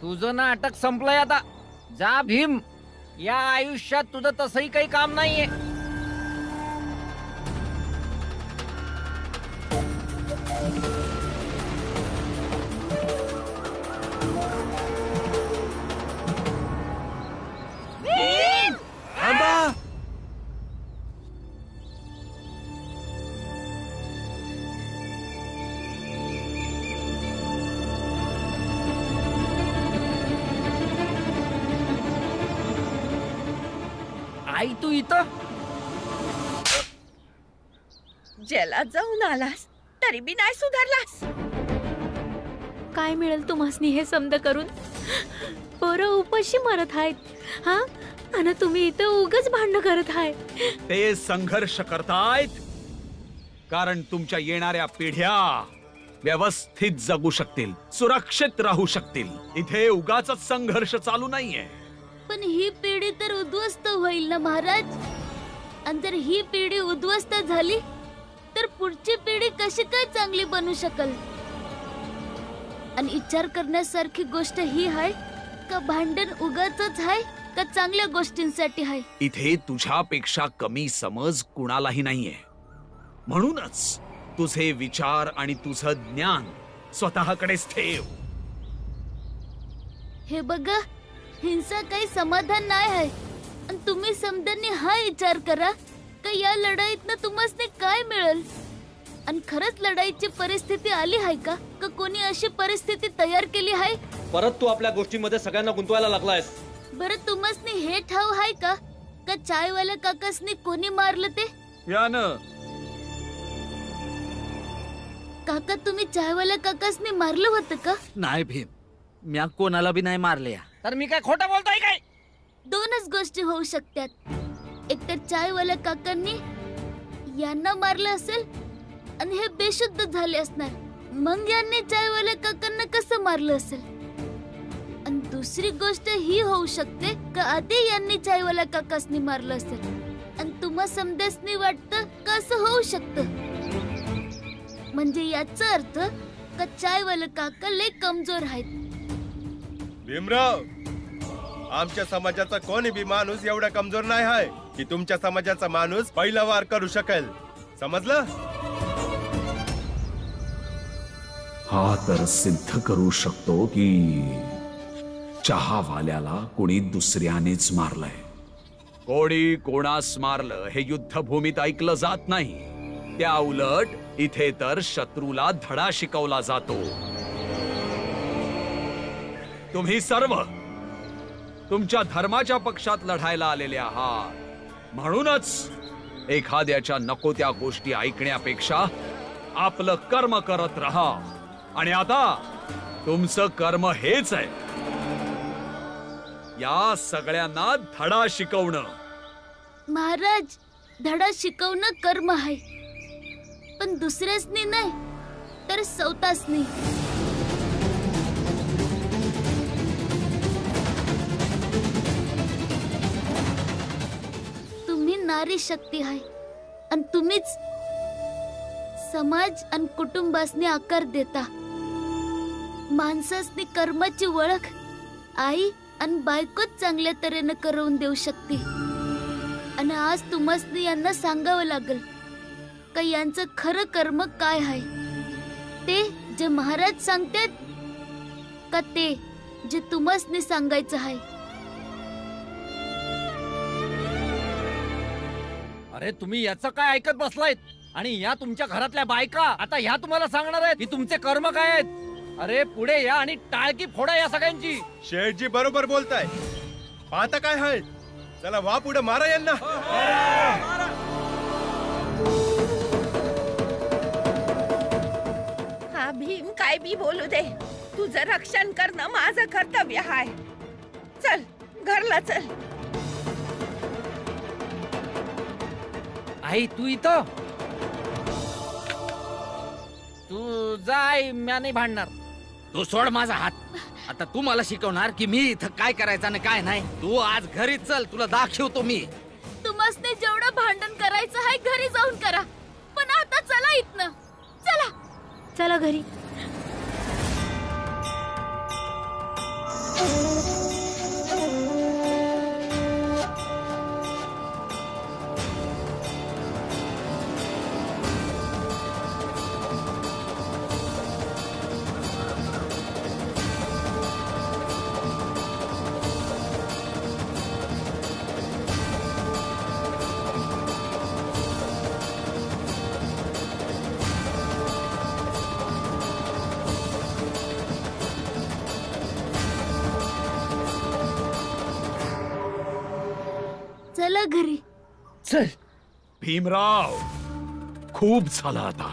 तुझं नाटक संपलंय आता. जा भीम, या आयुष्यात तुझं तसंही काही काम नाहीये. आई तू इथं? जेलात जाऊन आलास तरी बी नाही सुधारलास. काय मिळेल तुम्हासनी हे समज करून? पोरं उपाशी मरत आहेत हा, आणि तुम्ही इथं उगाच भांडण करत आहे. ते संघर्ष करतायत कारण तुमच्या येणाऱ्या पिढ्या व्यवस्थित जगू शकतील, सुरक्षित राहू शकतील. इथे उगाच संघर्ष चालू नाहीये. पण ही पिढी तर उद्ध्वस्त होईल ना महाराज. आणि जर ही पिढी उद्ध्वस्त झाली तर पुढची पिढी कशी काय चांगली बनू शकल? आणि विचार करण्यासारखी गोष्ट ही आहे का भांडण उगाचच आहे का चांगल्या गोष्टींसाठी आहे? इथे तुझ्यापेक्षा कमी समज कुणालाही नाहीये. म्हणूनच तुझे विचार आणि तुझं ज्ञान स्वतःकडेच ठेव. हे बघा, हिंसा काही समाधान नाही आहे. आणि तुम्ही समजांनी हा विचार करा का या लढाईतनं तुम्हाला काय मिळेल. आणि खरंच लढाईची परिस्थिती आली आहे का कोणी अशी परिस्थिती तयार केली आहे? परत तू आपल्या गोष्टींमध्ये सगळ्यांना गुंतवायला लागलायस. बरं तुम्हाला हे ठाव आहे का चायवाल्या काकासनी कोणी मारलं ते? यानं काका, तुम्ही चायवाल्या काकासनी मारलं होतं का? नाही भीम, म्या कोणाला बी नाही मारले. तर मी काय खोटं बोलतोय काय? दोनच गोष्टी होऊ शकतात. एक तर चायवाल्या काकांनी यांना मारलं असेल आणि हे बेशुद्ध झाले असणार. मग यांनी चायवाल्या काकांना कसं मारलं असेल? आणि दुसरी गोष्ट ही होऊ शकते का आधी यांनी चायवाल्या काकासनी मारलं असेल आणि तुम्हा समजासनी वाटतं का असं होऊ शकतं. म्हणजे याचा अर्थ का चायवाले काका लय कमजोर आहेत. भीमराव, आमच्या समाजाचा कोणी बी माणूस एवढा कमजोर नाही आहे की तुमच्या समाजाचा माणूस पहिला वार करू शकेल. समजलं? हा तर सिद्ध करू शकतो की चहावाल्याला कोणी दुसऱ्यानेच मारलंय. कोणी कोणास मारलं हे युद्धभूमीत ऐकलं जात नाही. त्या उलट इथे तर शत्रूला धडा शिकवला जातो. तुम्ही सर्व तुमच्या धर्माच्या पक्षात लढायला आलेले आहात. म्हणूनच एखाद्याच्या नको त्या गोष्टी ऐकण्यापेक्षा आपलं कर्म करत राहा. आणि आता तुमचं कर्म हेच आहे, या सगळ्यांना धडा शिकवणं. महाराज, धडा शिकवणं कर्म आहे, पण दुसऱ्यासनी नाही तर स्वतःसनी. तुम्ही नारी शक्ती आहे आणि तुम्हीच समाज आणि कुटुंबासनी आकार देता. माणसासनी कर्माची ओळख आई आणि बायकोच चांगल्या तऱ्हेने करून देऊ शकते. आणि आज तुम्हासनी यांना सांगावं लागल का यांचं खरं कर्म काय आहे. ते जे महाराज सांगतात का ते जे तुम्हासनी सांगायचं आहे. अरे तुम्ही याचं काय ऐकत बसलायत? आणि या तुमच्या घरातल्या बायका आता ह्या तुम्हाला सांगणार आहेत की तुमचे कर्म काय आहेत. अरे पुढे या आणि टाळकी फोडा या सगळ्यांची. शेठजी बरोबर बोलताय. आता काय आहे, चला वा पुढे मारा यांना. हा भीम काय बी बोलू दे, तुझं रक्षण करणं माझं कर्तव्य आहे. चल घरला चल. आई तू इथं? तू जाय, म्या नाही भांडणार. तू सोड माझा हात. आता तू मला शिकवणार की मी इथं काय करायचं आणि काय नाही. तू आज घरी चल, तुला दाखवतो मी. तुम्हासनी जेवढं भांडण करायचं आहे घरी जाऊन करा, पण आता चला इथनं. चला चला घरी. चला घरी. चल. भीमराव, खूप झालं आता.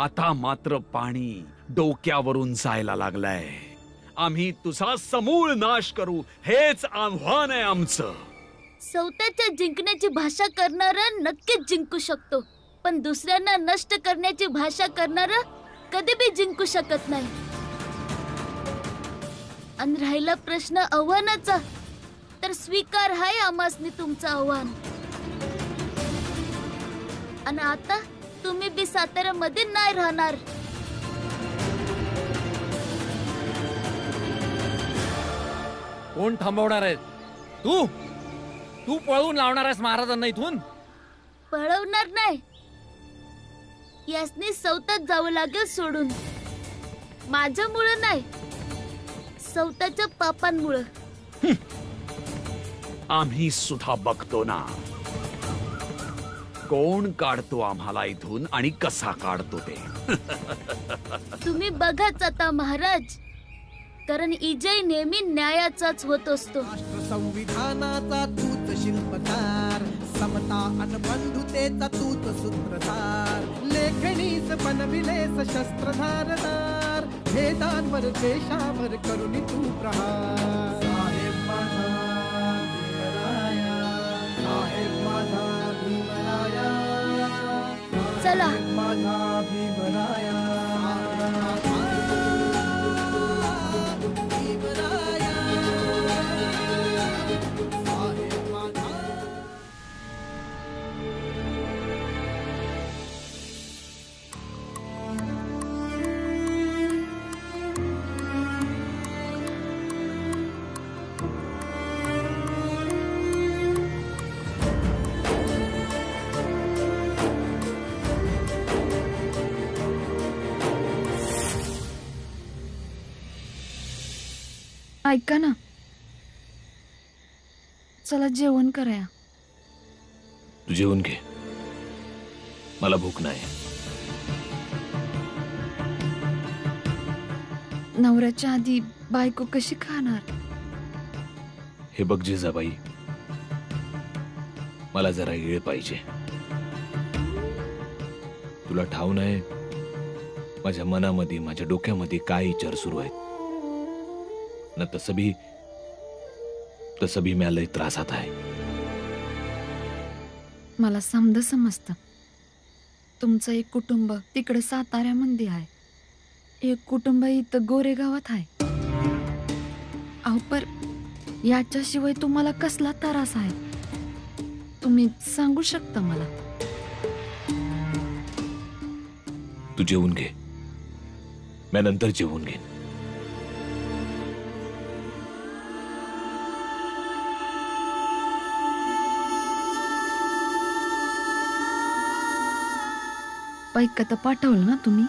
आता मात्र पाणी डोक्यावरून जायला लागलंय. आम्ही तुझा समूळ नाश करू, हेच आव्हान आहे आमचं. स्वतःच्या जिंकण्याची भाषा करणारा नक्कीच जिंकू शकतो, पण दुसऱ्यांना नष्ट करण्याची भाषा करणारा कधी बी जिंकू शकत नाही. आणि राहिला प्रश्न आव्हानाचा, तर स्वीकार हाय आमासनी तुमचं आव्हान. आणि आता तुम्ही बी साताऱ्यामध्ये नाही राहणार. कोण थांबवणार आहे? तू तू पळवून लावणार आहेस महाराजांना इथून? पळवणार नाही, यासनी स्वतःच जावं लागेल सोडून. माझ्यामुळं नाही, स्वतःच्या पापांमुळं. आम्ही सुद्धा बघतो ना, कोण काढतो आम्हाला इथून आणि कसा काढतो ते. तुम्ही बघाच आता महाराज, कारण इजय नेहमी न्यायाचाच होत असतो. राष्ट्र संविधानाचा तूच शिल्पकार, समता अन बंधुतेचा तूच सूत्रधार, लेखणीस बनविलेस शस्त्रधारदार, भेदांवर द्वेषावर करुणी तू प्रहार. साहेब माझा भीमराया, साहेब माझा भीमराया, चला. साहेब माझा भीमराया. ऐका ना, चला जेवण करूया. तू जेवून घे, मला भूक नाही. नवऱ्याच्या आधी बायको कशी खाणार? हे बघ जिजाबाई, मला जरा वेळ पाहिजे. तुला ठाऊक नाही माझ्या मनामध्ये, माझ्या डोक्यामध्ये काय विचार सुरू आहेत ना. तसं बी मला लय त्रासात आहे. मला समजतं. तुमचं एक कुटुंब तिकडे साताऱ्यामध्ये आहे, एक कुटुंब इथं गोरेगावात आहे. अहो, पर याच्याशिवाय तुम्हाला कसला त्रास आहे तुम्ही सांगू शकता मला? तू जेवून घे, मी नंतर जेवून घेईन. पैका तर पाठवलं ना तुम्ही?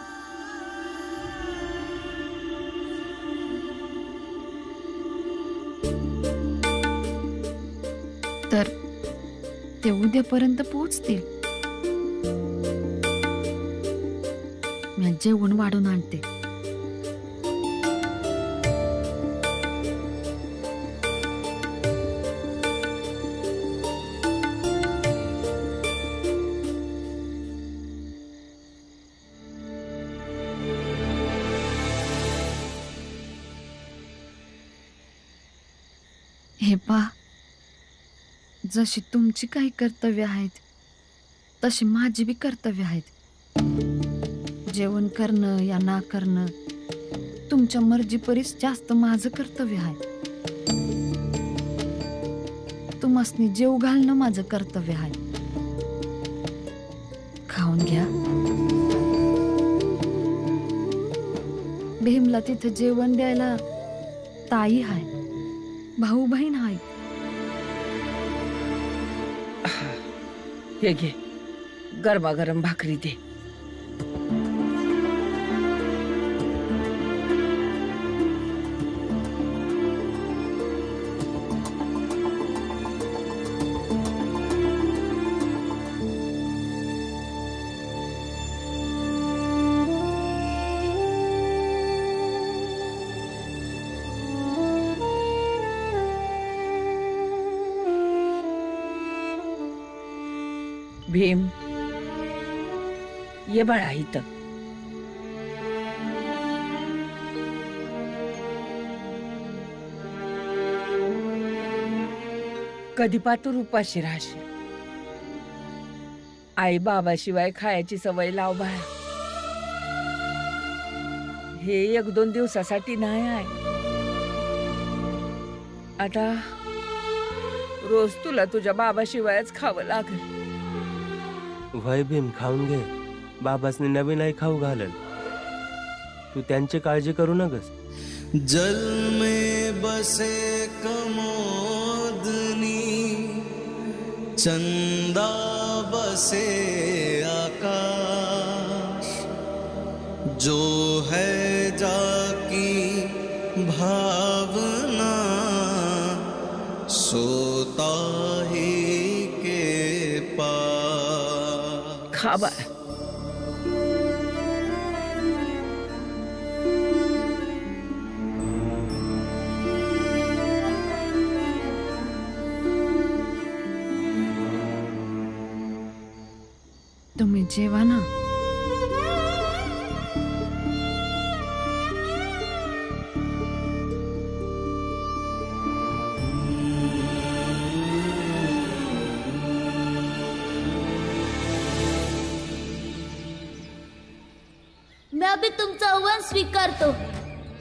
तर ते उद्यापर्यंत पोहोचतील. मी जेवण वाढून आणते. हे पहा, जशी तुमची काही कर्तव्य आहेत तशी माझी बी कर्तव्य आहेत. जेवण करणं या ना करणं तुमच्या मर्जीपरीस जास्त माझं कर्तव्य आहे. तुम्हासनी जेव घालणं माझं कर्तव्य आहे. खाऊन घ्या. भीमला तिथे जेवण द्यायला ताई आहे, भाऊ बहीण आहे. हे घे, गरमागरम भाकरी दे. भीम ये बाळा इथं. कधी पातूर उपाशी राहशील. आई बाबाशिवाय खायची सवय लाव बाळा. हे 1-2 दिवसासाठी नाही आहे. आता रोज तुला तुझ्या बाबाशिवायच खावं लागेल. वय भीम खाऊन घे. बाबासने नवीन आई खाऊ घालल. तू त्यांची काळजी करू नकस. जल में बसे कमोदनी चंदा बसे आकाश जो है जाकी भावना सोता ही के पास. खा बाळा. तुम्ही जेवा ना. मी बी तुमचं आव्हान स्वीकारतो.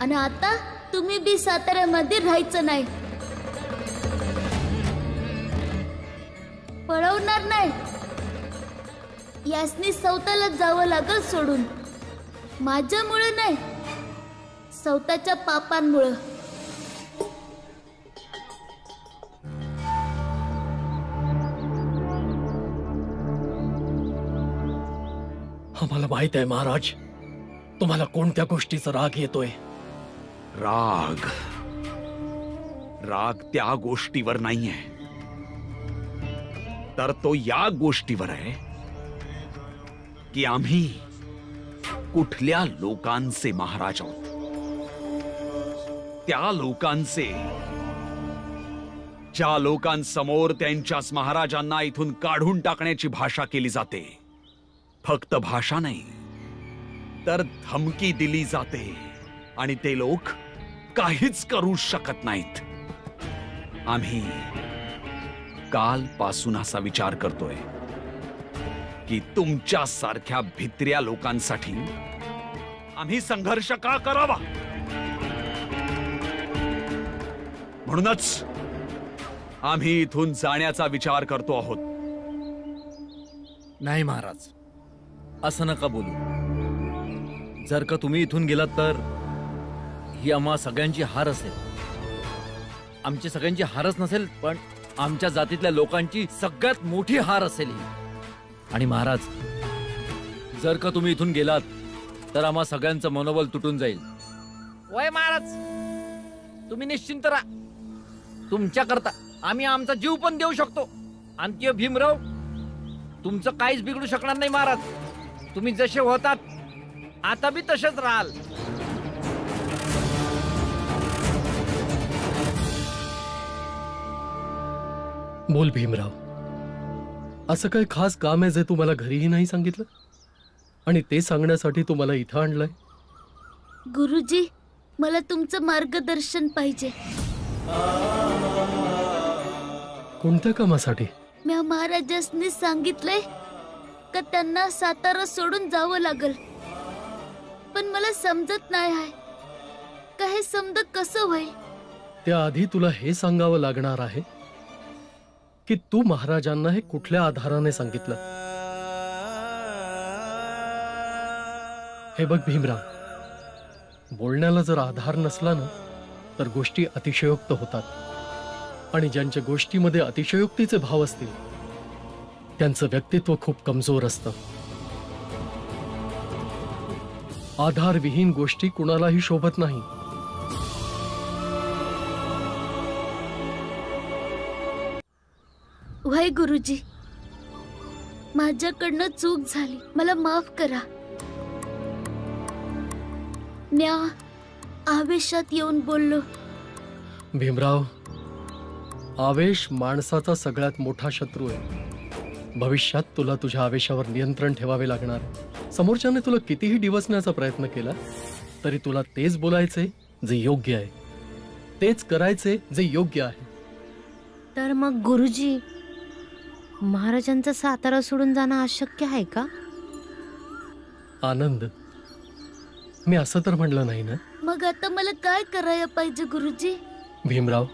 आणि आता तुम्ही बी साताऱ्यामध्ये राहायचं नाही. पळवणार नाही. यासनी सौताला जावं लागल सोडून. माझ्यामुळे नाही, सौताच्या पापांमुळं. आम्हाला माहित आहे महाराज, तुम्हाला कोणत्या गोष्टीचा राग येतोय. राग त्या गोष्टीवर नाहीये, तर तो या गोष्टीवर आहे की आम्ही कुठल्या लोकांचे महाराज आहोत. त्या लोकांचे, ज्या लोकांसमोर त्यांच्याच महाराजांना इथून काढून टाकण्याची भाषा केली जाते. फक्त भाषा नाही, तर धमकी दिली जाते आणि ते लोक काहीच करू शकत नाहीत. आम्ही कालपासून असा विचार करतोय की तुमच्या सारख्या भित्र्या लोकांसाठी आम्ही संघर्ष का करावा. म्हणूनच आम्ही इथून जाण्याचा विचार करतो आहोत. नाही महाराज, असं नका बोलू. जर का तुम्ही इथून गेलात तर ही आम्हा सगळ्यांची हार असेल. आमची सगळ्यांची हारच नसेल, पण आमच्या जातीतल्या लोकांची सगळ्यात मोठी हार असेल ही. आणि महाराज, जर का तुम्ही इथून गेलात तर आम्हा सगळ्यांचं मनोबल तुटून जाईल. वय महाराज, तुम्ही निश्चिंत राहा. तुमच्या करता आम्ही आमचा जीव पण देऊ शकतो. आणि ते भीमराव तुमचं काहीच बिघडू शकणार नाही महाराज. तुम्ही जसे होतात आता बी तसेच राहाल. बोल भीमराव, असं काही खास काम आहे जे तू मला घरीही नाही सांगितलं आणि ते सांगण्यासाठी तू मला इथं आणलंय. गुरुजी, मला तुमचं मार्गदर्शन पाहिजे. कोणत्या कामासाठी? मी महाराजांनी सांगितलंय का त्यांना सातारा सोडून जावं लागल. पण मला समजत नाही आहे का हे समजत कसं होईल. त्याआधी तुला हे सांगावं लागणार आहे की तू महाराजांना हे कुठल्या आधाराने सांगितलं. हे बघ भीमराव, बोलण्याला जर आधार नसला ना तर गोष्टी अतिशयोक्त होतात. आणि ज्यांच्या गोष्टीमध्ये अतिशयोक्तीचे भाव असतील त्यांचं व्यक्तित्व खूप कमजोर असतं. आधारविहीन गोष्टी कुणालाही शोभत नाही. वय गुरुजी, माझ्याकडनं चूक झाली, मला माफ करा. म्या आवेशात येऊन बोललो. भीमराव, आवेश माणसाचा सगळ्यात मोठा शत्रू आहे. भविष्यात तुला तुझ्या आवेशावर नियंत्रण ठेवावे लागणार. समोरच्याने तुला कितीही डिवचण्याचा प्रयत्न केला तरी तुला तेच बोलायचे जे योग्य आहे, तेच करायचे जे योग्य आहे. तर मग गुरुजी, महाराजांचा सातारा सोडून जाणं अशक्य आहे का? आनंद, मी असं तर म्हणलं नाही ना. मग आता मला काय करायला पाहिजे गुरुजी? भीमराव,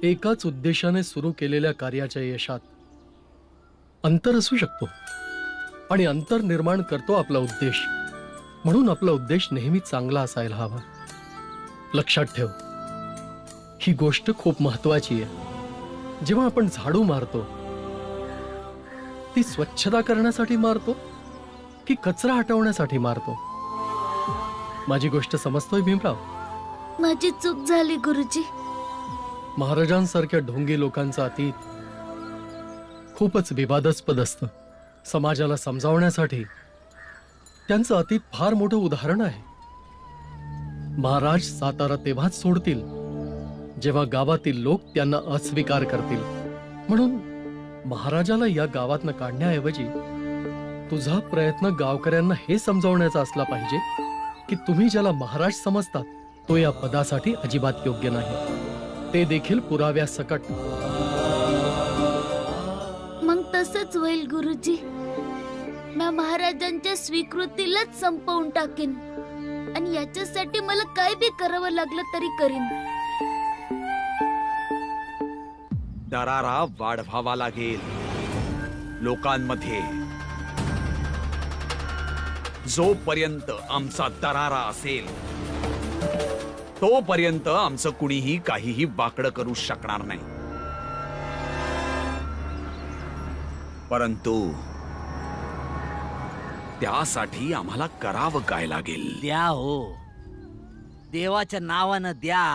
एकाच उद्देशाने सुरू केलेल्या कार्याच्या यशात अंतर असू शकतो आणि अंतर निर्माण करतो आपला उद्देश. म्हणून आपला उद्देश नेहमी चांगला असायला हवा. लक्षात ठेव, ही गोष्ट खूप महत्वाची आहे. जेव्हा आपण झाडू मारतो ती स्वच्छता करण्यासाठी मारतो की कचरा हटवण्यासाठी मारतो? माझी गोष्ट समजतोय भीमराव? माझी चूक झाली गुरुजी. महाराजांसारख्या ढोंगी लोकांचं अतीत खूपच विवादास्पद असतं. समाजाला समजावण्यासाठी त्यांचं अतीत फार मोठं उदाहरण आहे. महाराज सातारा तेव्हाच सोडतील जेव्हा गावातील लोक त्यांना अस्वीकार करतील. म्हणून महाराजाला या गावातनं काढण्याऐवजी तुझा प्रयत्न गावकऱ्यांना हे समजावण्याचा असला पाहिजे की तुम्ही ज्याला महाराज समजतात तो या पदासाठी अजिबात योग्य नाही, ते देखील पुराव्यासकट. मग तसंच होईल गुरुजी. मी महाराजांच्या स्वीकृतीलाच संपवून टाकेन आणि याच्यासाठी मला काय बी करावं लागलं तरी करीन. दरारा वाढवावा लागेल लोकांमध्ये. जोपर्यंत आमचा दरारा असेल तोपर्यंत आमचं कुणीही काहीही वाकडं करू शकणार नाही. परंतु त्यासाठी आम्हाला करावं काय लागेल? द्या हो, देवाच्या नावानं द्या.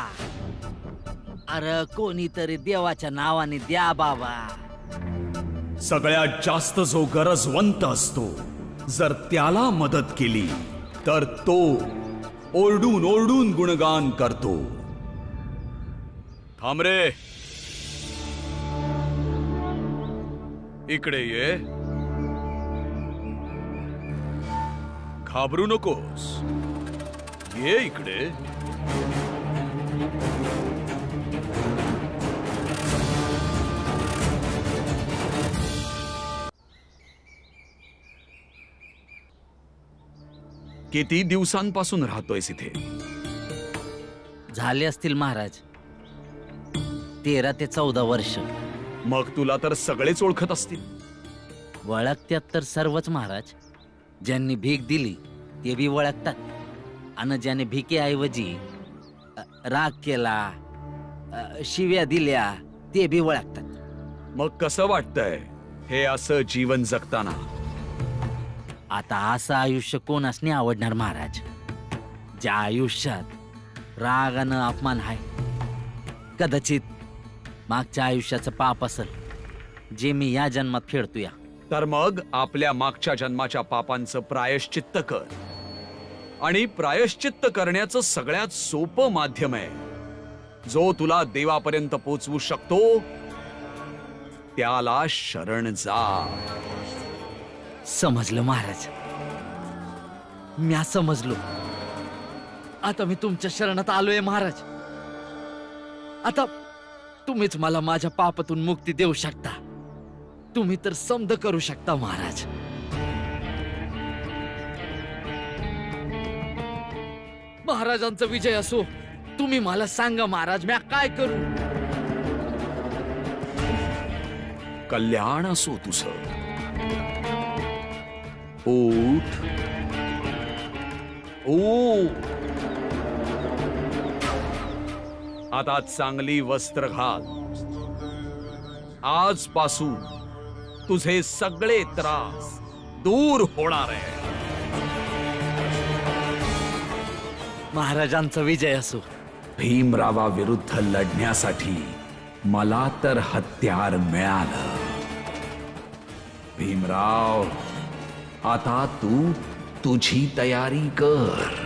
अरे कोणीतरी देवाच्या नावाने द्या बाबा. सगळ्यात जास्त जो गरजवंत असतो, जर त्याला मदत केली तर तो ओरडून ओरडून गुणगान करतो. थांब रे, इकडे ये. घाबरू नकोस, ये इकडे. किती दिवसांपासून राहतोयस इथे? झाले असतील महाराज 13 ते 14 वर्ष. मग तुला तर सगळेच ओळखत असतील. ओळखत्यात तर सर्वच महाराज. ज्यांनी भीक दिली ते बी ओळखतात आणि ज्याने भिकेऐवजी राग केला, शिव्या दिल्या ते बी ओळखतात. मग कसं वाटतंय हे असं जीवन जगताना? आता असं आयुष्य कोणासनी आवडणार महाराज, ज्या आयुष्यात रागानं अपमान आहे. कदाचित मागच्या आयुष्याचं पाप असेल जे मी या जन्मात फेडतोया. तर मग आपल्या मागच्या जन्माच्या पापांचं प्रायश्चित्त कर. आणि प्रायश्चित्त करण्याचं सगळ्यात सोपं माध्यम आहे जो तुला देवापर्यंत पोचवू शकतो, त्याला शरण जा. समजलं महाराज, म्या समजलो. आता मी तुमच्या शरणात आलोय महाराज. आता तुम्हीच मला माझ्या पापातून मुक्ती देऊ शकता. तुम्ही तर समद करू शकता महाराज. महाराजांचा विजय असो. तुम्ही मला सांगा महाराज, म्या काय करू? कल्याण असो तुझं. उठ, उठ. आता चांगली वस्त्र घाल. आजपासून तुझे सगळे त्रास दूर होणार आहे. महाराजांचा विजय असो. भीमरावा विरुद्ध लढण्यासाठी मला तर हत्यार मिळालं. भीमराव, आता तू तुझी तयारी कर.